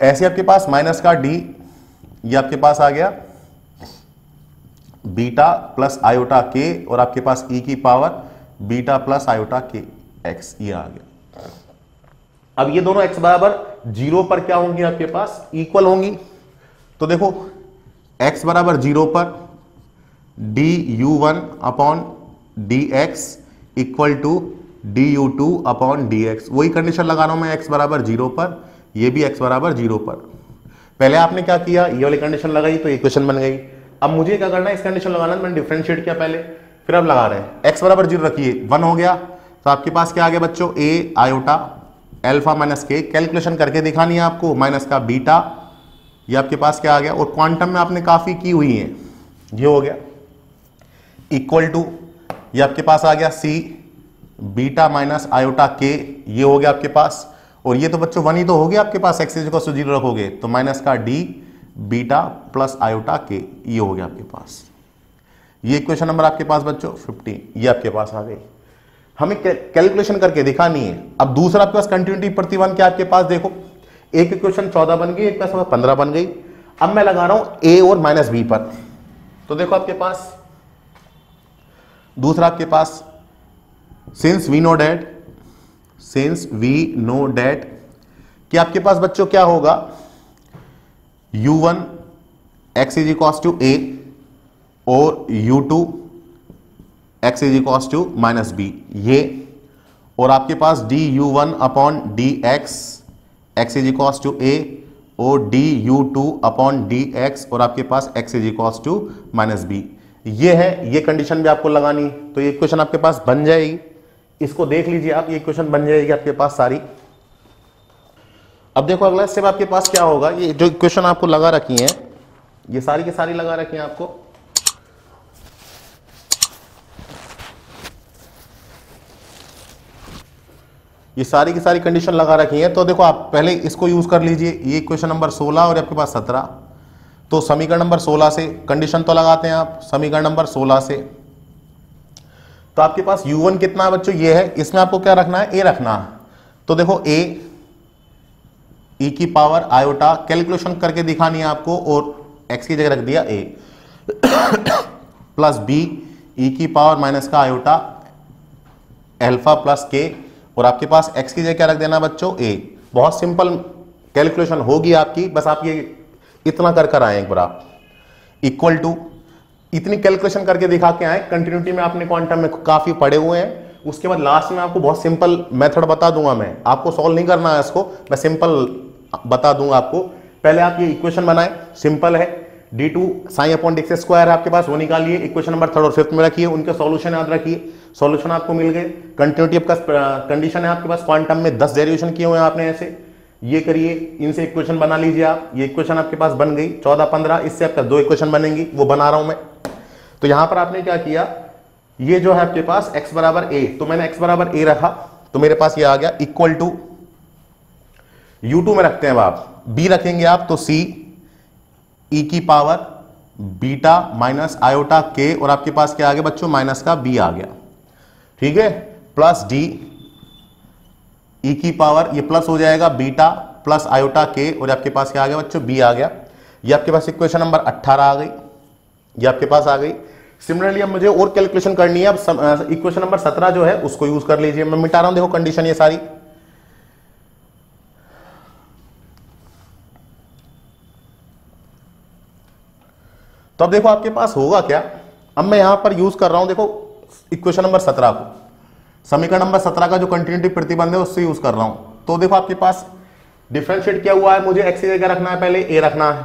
ऐसे आपके पास माइनस का d, ये आपके पास आ गया बीटा प्लस आयोटा k और आपके पास e की power beta plus iota k x, ये आ गया। अब ये दोनों x बराबर 0 पर क्या होंगी, आपके पास इक्वल होंगी। तो देखो x बराबर 0 पर du1 upon dx equal to du2 upon dx, वही कंडीशन लगा रहा हूं मैं, x बराबर 0 पर, ये भी x बराबर 0 पर। पहले आपने क्या किया, ये वाली कंडीशन लगाई तो इक्वेशन बन गई। अब मुझे क्या करना है, इस कंडीशन लगाना है, मैंने डिफरेंशिएट किया पहले, फिर अब लगा रहे हैं। x बराबर 0 रखिए, 1 हो गया, तो आपके पास क्या आ गया बच्चों, a आयोटा अल्फा माइनस के, कैलकुलेशन करके दिखानी है आपको, माइनस का बीटा, ये आपके पास क्या आ गया, और क्वांटम में आपने काफी की हुई है, ये हो गया, इक्वल टू, ये आपके पास आ गया c beta minus iota k, ये हो गया आपके पास, और ये तो बच्चों 1 ही तो हो गया आपके पास, x इक्वल टू 0 रखोगे तो माइनस का d beta plus iota k, ये हो गया आपके पास। ये इक्वेशन नंबर आपके पास बच्चों 15, ये आपके पास आ गई। हमें कैलकुलेशन करके दिखानी है। अब दूसरा आपके पास कंटिन्यूटी प्रतिबंध क्या आपके पास, देखो एक इक्वेशन 14 बन गई, एक पास 15 बन गई। अब मैं लगा रहा हूं a और माइनस b पर। तो देखो आपके पास दूसरा आपके पास सिंस वी नो डेट कि आपके पास बच्चों क्या होगा, u1 x is equals to a और u2 x is equals to minus b, ये, और आपके पास du1 upon dx x is equals to a और du2 अपॉन dx और आपके पास x is equals to minus b, ये है। ये कंडीशन भी आपको लगानी, तो ये इक्वेशन आपके पास बन जाएगी। इसको देख लीजिए आप, ये इक्वेशन बन जाएगी आपके पास सारी। अब देखो अगला स्टेप आपके पास क्या होगा, ये जो इक्वेशन आपको लगा रखी है, ये सारी की सारी लगा रखी है आपको, ये सारी की सारी कंडीशन लगा रखी है। तो देखो आप पहले इसको यूज कर लीजिए, ये इक्वेशन नंबर 16 और आपके पास 17। तो समीकरण नंबर 16 से कंडीशन तो लगाते हैं आप, समीकरण नंबर 16 से, तो आपके पास u1 कितना है बच्चों, ये है, इसमें आपको क्या रखना है, a रखना है। तो देखो a e की पावर आयोटा, कैलकुलेशन करके दिखानी है आपको, और x की जगह रख दिया a प्लस b e की पावर माइनस का आयोटा अल्फा प्लस k, और आपके पास x की जगह क्या रख देना बच्चों, a। बहुत सिंपल कैलकुलेशन होगी आपकी, बस आप ये इतना कर आए एक बार आप, इक्वल टू, इतनी कैलकुलेशन करके दिखा के आए। कंटिन्यूटी में आपने क्वांटम में काफी पढ़े हुए हैं। उसके बाद लास्ट में आपको बहुत सिंपल मेथड बता दूंगा मैं, आपको सॉल्व नहीं करना है इसको, मैं सिंपल बता दूंगा आपको। पहले आप ये इक्वेशन बनाए, सिंपल है, d2 साइन अपॉन डिक्स स्क्वायर है आपके पास, वो निकालिए, इक्वेशन नंबर 3rd और 5th में रखिए, उनके सॉल्यूशन याद रखिए, सॉल्यूशन आपको मिल गए। कंटिन्यूटी आपका कंडीशन है आपके पास, क्वांटम में 10 डेरिवेशन किए हुए हैं आपने, ऐसे ये करिए, इनसे इक्वेशन बना लीजिए आप। ये इक्वेशन आपके पास बन गई 14 15, इससे आपका 2 इक्वेशन बनेंगी, वो बना रहा हूं मैं। तो यहां पर आपने क्या किया, ये जो है आपके पास x बराबर a, तो मैंने x बराबर a रखा, तो मेरे पास ये आ गया, इक्वल टू u2 में रखते हैं आप, b रखेंगे आप, तो c e की power beta minus iota k, और आपके पास क्या आ गया बच्चों, माइनस का b आ गया, ठीक है, प्लस d e की पावर, ये प्लस हो जाएगा बीटा प्लस आयोटा k, और आपके पास क्या आ गया बच्चों, b आ गया। ये आपके पास इक्वेशन नंबर 18 आ गई, ये आपके पास आ गई। सिमिलरली अब मुझे और कैलकुलेशन करनी है, अब इक्वेशन नंबर 17 जो है उसको यूज कर लीजिए। मैं मिटा रहा हूं, देखो कंडीशन ये सारी, तो अब देखो आपके पास होगा क्या। अब मैं यहां पर यूज कर रहा हूं, देखो इक्वेशन नंबर 17 को, समीकरण नंबर 17 का जो कंटिन्यूटी प्रतिबंध है उससे यूज कर रहा हूं। तो देखो आपके पास डिफरेंशिएट किया हुआ है, मुझे x की जगह रखना है, पहले a रखना है,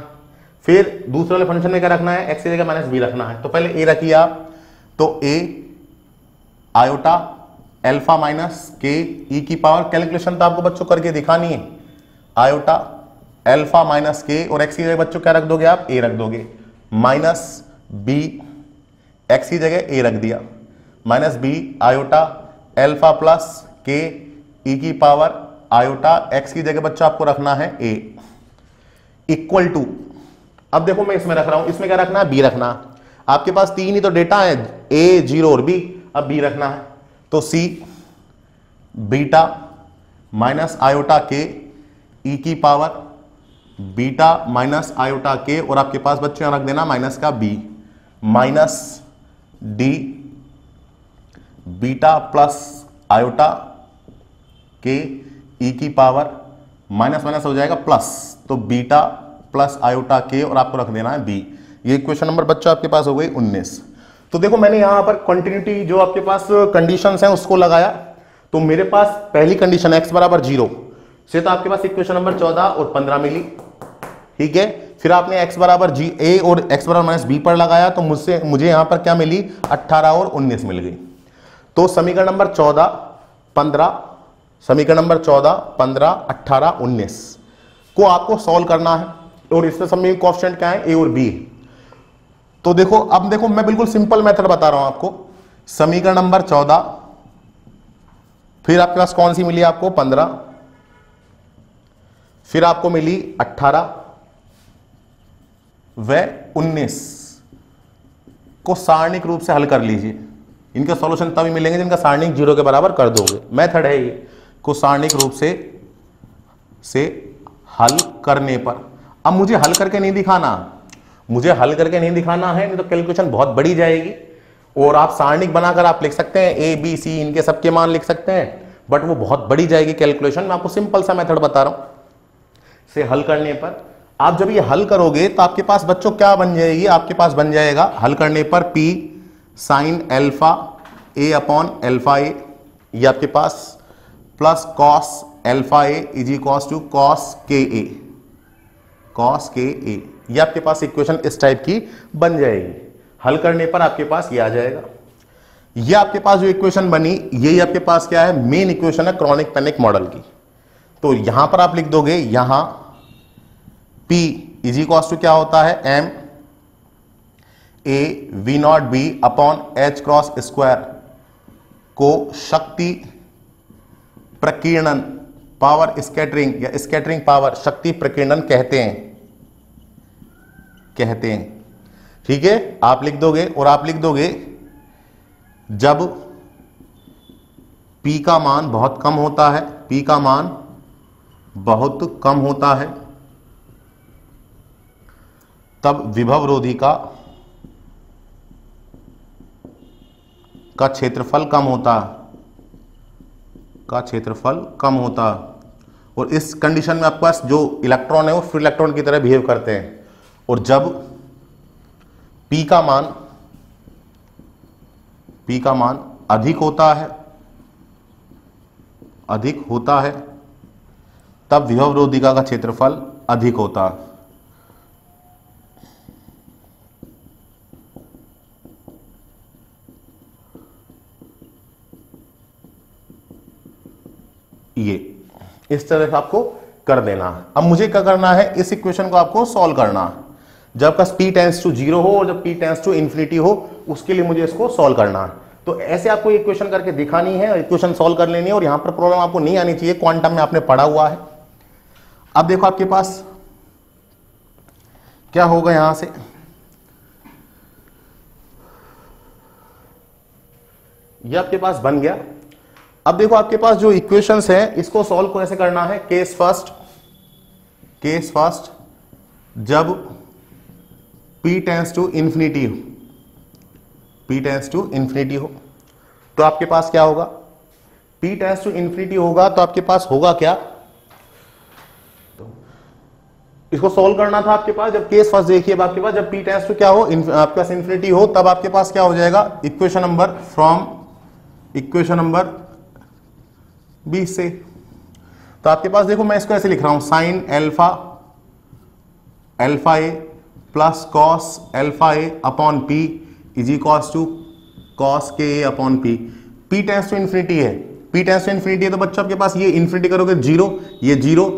फिर दूसरे वाले फंक्शन में क्या रखना है, x की जगह माइनस b रखना है। तो पहले a रखिए आप, तो a iota alpha minus k e की पावर, कैलकुलेशन तो आपको बच्चों करके दिखानी है, आयोटा अल्फा माइनस k, और x की जगह बच्चों क्या रख दोगे आप, a रख दोगे, माइनस b, x की जगह a रख दिया, minus b iota alpha plus k e की पावर आयोटा एक्स की जगह बच्चा आपको रखना है ए इक्वल टू, अब देखो मैं इसमें रख रहा हूं, इसमें क्या रखना है, बी रखना है। आपके पास तीन ही तो डेटा है, ए, जीरो और बी, अब बी रखना है। तो सी beta minus iota K E की पावर बीटा माइनस आयोटा के, और आपके पास बच्चों यहां रख देना माइनस का B, minus D beta plus iota K E की पावर, माइनस माइनस हो जाएगा प्लस, तो बीटा प्लस आयोटा के, और आपको रख देना है बी। ये क्वेश्चन नंबर बच्चा आपके पास हो गई 19। तो देखो मैंने यहां पर कंटिन्यूटी जो आपके पास कंडीशंस हैं उसको लगाया, तो मेरे पास पहली कंडीशन x बराबर 0 से तो आपके पास इक्वेशन नंबर 14 और 15 मिली, ठीक है। फिर आपने x बराबर a और x बराबर माइनस b पर लगाया, तो मुझे यहां पर क्या मिली, 18 और 19 मिल गई। तो समीकरण नंबर 14, 15, समीकरण नंबर 14, 15, 18, 19 को आपको सॉल्व करना है, और इसमें सब में कोएफिशिएंट क्या है, a और b। तो देखो, अब देखो मैं बिल्कुल सिंपल मेथड बता रहा हूं आपको। समीकरण नंबर 14, फिर आपके पास कौन सी मिली आपको, 15, फिर आपको मिली 18 व 19 को सारणिक रूप से हल कर लीजिए। इनके सॉल्यूशन तभी मिलेंगे जिनका सारणिक 0 के बराबर कर दोगे। मेथड है ये, को सारणिक रूप से हल करने पर। अब मुझे हल करके नहीं दिखाना, मुझे हल करके नहीं दिखाना है, नहीं तो कैलकुलेशन बहुत बड़ी जाएगी, और आप सारणिक बनाकर आप लिख सकते हैं ए बी सी, इनके सबके मान लिख सकते हैं, बट वो बहुत बड़ी जाएगी कैलकुलेशन। मैं आपको सिंपल सा मेथड बता रहा हूं, से हल करने पर। आप जब ये हल करोगे तो आपके पास बच्चों क्या बन जाएगी, आपके पास बन जाएगा हल करने पर p sine alpha a upon alpha a, ये आपके पास plus cos alpha a is equals to cos के ए, कॉस के ए, ये आपके पास इक्वेशन इस टाइप की बन जाएगी। हल करने पर आपके पास ये आ जाएगा। ये आपके पास जो इक्वेशन बनी, यही आपके पास क्या है, मेन इक्वेशन है क्रॉनिक पैनिक मॉडल की। तो यहां पर आप लिख दोगे, यहां P इज इक्वल्स टू क्या होता है, M A V naught B upon H cross square को शक्ति प्रकीर्णन, पावर स्कैटरिंग या स्कैटरिंग पावर, शक्ति प्रकीर्णन कहते हैं, ठीक है। आप लिख दोगे, और आप लिख दोगे जब P का मान बहुत कम होता है, P का मान बहुत कम होता है, तब विभव रोधी का क्षेत्रफल कम होता है, और इस कंडीशन में आपके पास जो इलेक्ट्रॉन है वो फ्री इलेक्ट्रॉन की तरह बिहेव करते हैं। और जब P का मान अधिक होता है, तब विभव रोधिका का क्षेत्रफल अधिक होता है। ये इस तरह से आपको कर देना है। अब मुझे क्या करना है, इस इक्वेशन को आपको सॉल्व करना है। जब का p टेंस टू 0 हो और जब p टेंस टू इंफिनिटी हो, उसके लिए मुझे इसको सॉल्व करना है। तो ऐसे आपको इक्वेशन करके दिखानी है, इक्वेशन सॉल्व कर लेनी है, और यहां पर प्रॉब्लम आपको नहीं आनी चाहिए, क्वांटम में आपने पढ़ा हुआ है। अब देखो आपके पास क्या होगा, यहां से ये आपके पास बन गया। अब देखो आपके पास जो इक्वेशंस है, इसको सॉल्व कैसे करना है। केस फर्स्ट जब p टेंस टू इंफिनिटी हो, तो आपके पास क्या होगा, p टेंस टू इंफिनिटी होगा तो आपके पास होगा क्या, इसको सॉल्व करना था आपके पास। जब केस फर्स्ट देखिए, आपके पास जब p टेंस टू क्या हो, आपके पास इंफिनिटी हो, तब आपके पास क्या हो जाएगा, इक्वेशन नंबर 20 से। तो आपके पास देखो मैं इसको ऐसे लिख रहा हूं, sine alpha a plus cos alpha a upon p is equals to cos के a upon p. p tends to infinity है, तो बच्चों आपके पास ये इंफिनिटी करोगे 0, ये 0,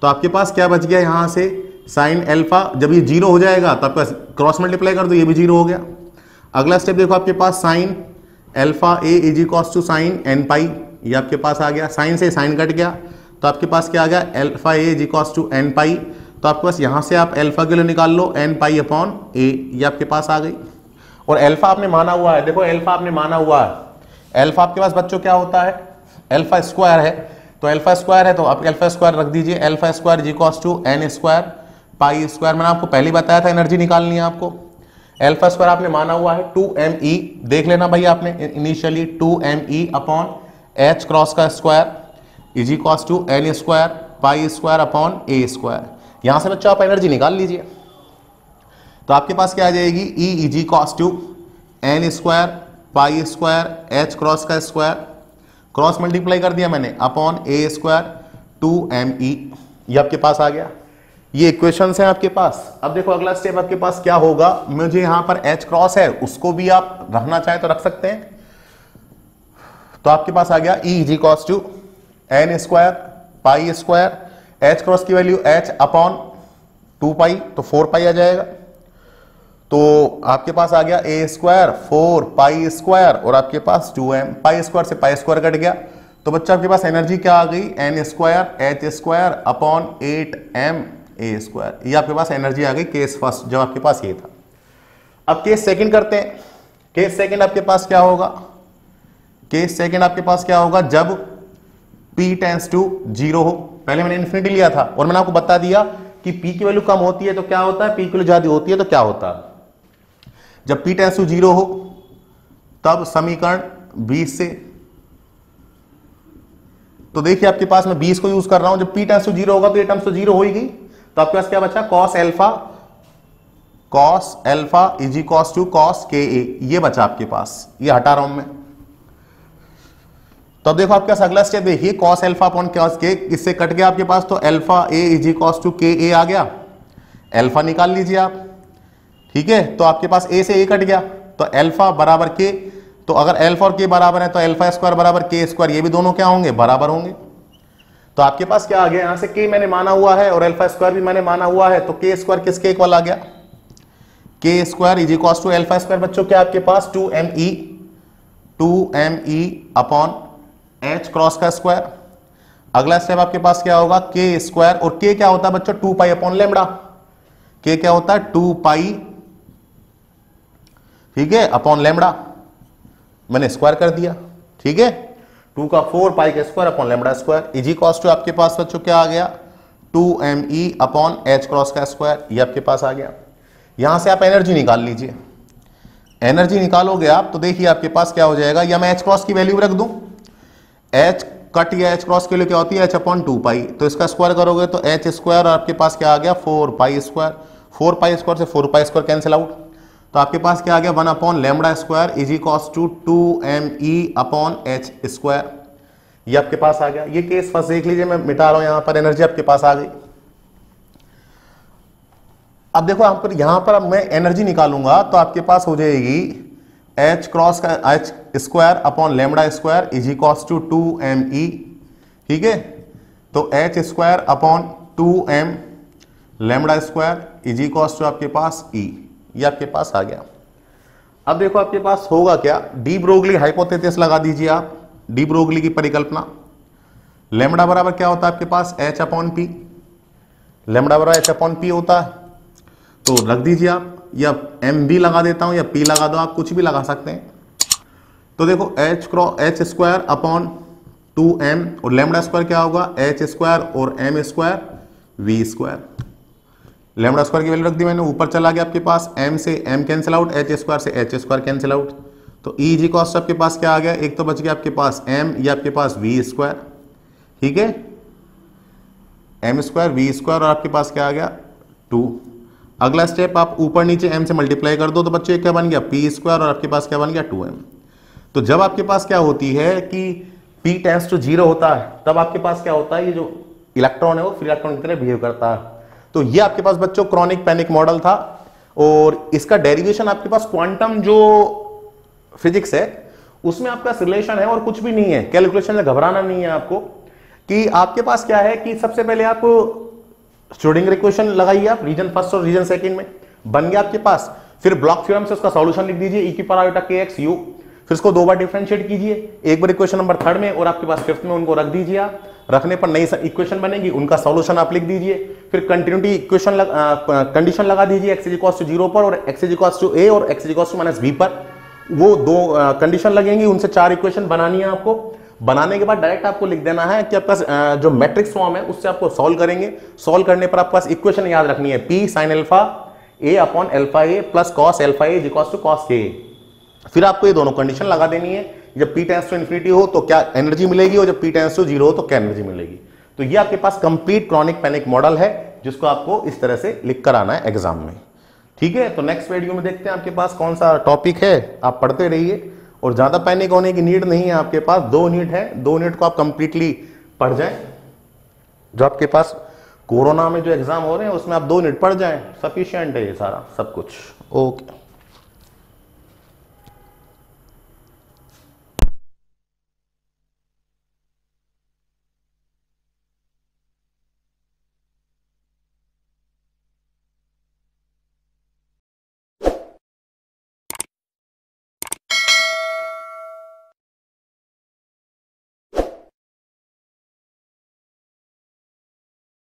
तो आपके पास क्या बच गया, यहां से साइन एल्फा, जब ये 0 हो जाएगा तो आपके पास क्रॉस मल्टीप्लाई कर दो, ये भी 0 हो गया। अगला स्टेप देखो आपके पास sine alpha a is equals to sine n pi, ये आपके पास आ गया, साइन से साइन कट गया, तो आपके पास क्या आ गया alpha a is equals to n pi. तो आपके पास यहां से आप अल्फा के लिए निकाल लो एन पाई अपॉन ए, ये आपके पास आ गई। और अल्फा आपने माना हुआ है, देखो अल्फा आपने माना हुआ है, अल्फा आपके पास बच्चों क्या होता है, अल्फा स्क्वायर है, तो अल्फा स्क्वायर है तो आप अल्फा स्क्वायर रख दीजिए, alpha square is equals to N square pi square. मैंने आपको पहले बताया था एनर्जी निकालनी है आपको। अल्फा स्क्वायर आपने माना हुआ है 2me, देख लेना भाई आपने initially 2me upon H cross का square is equals to N square pi square upon a square. यहां से बच्चों आप एनर्जी निकाल लीजिए, तो आपके पास क्या आ जाएगी E is equals to N square pi square H cross का स्क्वायर, क्रॉस मल्टीप्लाई कर दिया मैंने अपॉन ए स्क्वायर 2me, ये आपके पास आ गया। ये इक्वेशंस हैं आपके पास। अब देखो अगला स्टेप आपके पास क्या होगा, मुझे यहां पर एच क्रॉस है उसको भी आप रखना चाहे तो रख सकते हैं। तो आपके पास आ गया E is equals to N square pi square, H cross की वैल्यू एच अपॉन 2 पाई, तो 4 पाई आ जाएगा। तो आपके पास आ गया ए स्क्वायर 4 पाई स्क्वायर और आपके पास 2m, पाई स्क्वायर से पाई स्क्वायर कट गया, तो बच्चा आपके पास एनर्जी क्या आ गई N square H square upon 8m A square. ये आपके पास एनर्जी आ गई केस फर्स्ट, जब आपके पास ये था। अब केस सेकंड करते हैं। केस सेकंड आपके पास क्या होगा, केस सेकंड आपके पास क्या होगा जब p टेंस टू 0 हो। पहले मैंने इन्फिनिटी लिया था और मैंने आपको बता दिया कि p की वैल्यू कम होती है तो क्या होता है, p की वैल्यू ज्यादा होती है तो क्या होता है। जब p टेंस टू 0 हो तब समीकरण 20 से, तो देखिए आपके पास मैं 20 को यूज कर रहा हूं, जब p टेंस टू 0 होगा तो ये टर्म्स तो 0 हो ही गई, तो आपके पास क्या बचा cos alpha is equals to cos ka, ये बचा आपके पास, ये हटा रहा हूं मैं। तो अब देखो आपके पास अगला स्टेप देखिए cos alpha upon cos k, इससे कट गया आपके पास, तो alpha a is equals to ka आ गया, अल्फा निकाल लीजिए आप, ठीक है। तो आपके पास a से a कट गया, तो अल्फा बराबर k, तो अगर अल्फा और k बराबर है तो अल्फा स्क्वायर बराबर k स्क्वायर, ये भी दोनों क्या होंगे बराबर होंगे। तो आपके पास क्या आ गया, यहां से k मैंने माना हुआ है और अल्फा स्क्वायर भी मैंने माना हुआ है, तो k स्क्वायर किसके इक्वल आ गया, k square is equals to alpha square बच्चों क्या आपके पास 2me अपॉन h क्रॉस का स्क्वायर। अगला स्टेप आपके पास क्या होगा k स्क्वायर, और k क्या होता है बच्चों 2 पाई अपॉन लेमडा, k क्या होता है 2 पाई, ठीक है, अपॉन लेमडा, मैंने स्क्वायर कर दिया, ठीक है, 2 का 4 पाई का square upon lambda square is equals to आपके पास बच्चों क्या आ गया 2me अपॉन h क्रॉस का स्क्वायर, ये आपके पास आ गया। यहां से आप एनर्जी निकाल लीजिए, एनर्जी निकालोगे आप तो देखिए आपके पास क्या हो जाएगा, या मैं h क्रॉस की वैल्यू रख दूं, h कट या h क्रॉस के लिए क्या होती है h अपॉन 2 पाई, तो इसका स्क्वायर करोगे तो h स्क्वायर और आपके पास क्या आ गया 4 पाई स्क्वायर, 4 पाई स्क्वायर से 4 पाई स्क्वायर कैंसिल आउट, तो आपके पास क्या आ गया 1 upon lambda square is equals to 2me upon h square, ये आपके पास आ गया। ये केस फर्स्ट देख लीजिए, मैं मिटा रहा हूं, यहां पर एनर्जी आपके पास आ गई। अब देखो यहां पर अब मैं एनर्जी निकालूंगा तो आपके पास हो जाएगी h क्रॉस का h square upon lambda square is equals to 2me, ठीक है, तो h square upon 2m lambda square is equals to आपके पास e, ये आपके पास आ गया। अब देखो आपके पास होगा क्या, डी ब्रोगली हाइपोथेसिस लगा दीजिए आप, डी ब्रोगली की परिकल्पना, लेमडा बराबर क्या होता है आपके पास h अपॉन पी, लेमडा बराबर h अपॉन पी होता है, तो रख दीजिए आप, या एम भी लगा देता हूं या पी लगा दो, आप कुछ भी लगा सकते हैं। तो देखो h स्क्वायर अपॉन 2m और लेमडा स्क्वायर क्या होगा h स्क्वायर और m square v square, lambda square की वैल्यू रख दी मैंने, ऊपर चला गया आपके पास m से m cancel out, h square से h स्क्वायर कैंसिल आउट, तो e जी कॉस्ट आपके पास क्या आ गया, एक तो बच गया आपके पास m, या आपके पास v स्क्वायर, ठीक है, m स्क्वायर v स्क्वायर और आपके पास क्या आ गया 2। अगला स्टेप आप ऊपर नीचे m से मल्टीप्लाई कर दो तो बच्चे क्या बन गया p स्क्वायर और आपके पास क्या बन गया 2m। तो जब आपके पास क्या होती है कि p टेंड्स टू 0 होता है तब आपके पास क्या होता है, ये जो इलेक्ट्रॉन है वो फ्री इलेक्ट्रॉन की तरह बिहेव करता है। तो ये आपके पास बच्चों क्रॉनिक पैनिक मॉडल था, और इसका डेरिवेशन आपके पास क्वांटम जो फिजिक्स है उसमें आपका रिलेशन है और कुछ भी नहीं है, कैलकुलेशन में घबराना नहीं है आपको। कि आपके पास क्या है कि सबसे पहले आप श्रोडिंगर इक्वेशन लगाइए, आप रीजन फर्स्ट और रीजन सेकंड में बन गया आपके पास, फिर ब्लॉक थ्योरम से उसका सॉल्यूशन लिख दीजिए e की पावर आयोटा kx u, फिर इसको 2 बार डिफरेंशिएट कीजिए, एक बार इक्वेशन नंबर 3 में और आपके पास 5th में उनको रख दीजिए आप, रखने पर नई इक्वेशन बनेगी, उनका सॉल्यूशन आप लिख दीजिए, फिर कंटिन्यूटी इक्वेशन कंडीशन लगा दीजिए x इक्वल्स टू 0 पर और x इक्वल्स टू a और x equals to minus b पर। वो दो कंडीशन लगेंगी, उनसे 4 इक्वेशन बनानी है आपको। बनाने के बाद डायरेक्ट आपको लिख देना है कि आपका जो मैट्रिक्स फॉर्म है उससे आपको सॉल्व करेंगे। सॉल्व करने पर आपके पास इक्वेशन याद रखनी है p sin alpha a upon alpha a plus cos alpha a equals to cos k। फिर आपको ये दोनों कंडीशन लगा देनी है, जब p टेंड्स टू इन्फिनिटी हो तो क्या एनर्जी मिलेगी और जब p टेंड्स टू 0 हो तो क्या एनर्जी मिलेगी। तो ये आपके पास कंप्लीट क्रॉनिक पैनिक मॉडल है जिसको आपको इस तरह से लिख कर आना है एग्जाम में। ठीक है, तो नेक्स्ट वीडियो में देखते हैं आपके पास कौन सा टॉपिक है। आप पढ़ते रहिए और ज्यादा पैनिक होने की नीड नहीं है, आपके पास 2 यूनिट है, 2 यूनिट को आप कंप्लीटली पढ़ जाएं। जो आपके पास कोरोना में जो एग्जाम हो रहे हैं उसमें आप 2 यूनिट पढ़ जाएं, सफिशिएंट है ये सारा सब कुछ। ओके।